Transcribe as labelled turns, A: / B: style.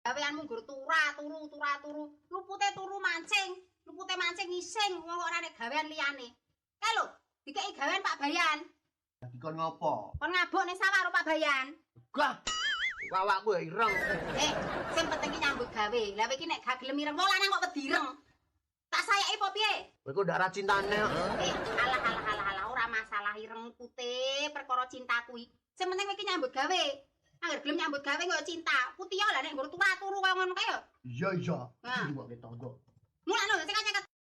A: gaweanmu nggur turu. Lupute turu mancing, lupute mancing ngising wong ora nek gawean liyane. Kae lho, dikeki gawean Pak Bayan.
B: Dikon ngopo?
A: Kon ngabuk ning sawah karo Pak Bayan.
B: Gah. Awakku ya ireng.
A: Sing penting ki nyambut gawe. Lah kowe iki nek gak gelem ireng wong lanang kok kedireng. Tak sayaki apa piye?
B: Kowe kok ndak ra cintane.
A: Alah ora masalah ireng putih perkara cinta kuwi. Sing penting kowe iki nyambut gawe. Angger gelem nyambut gawe kok cinta. Putih lah nek nggur turu kaya ngono kae yo.
B: Iya.
A: Nah.
B: Iki kok tonggo.
A: Mulane sing nyeket.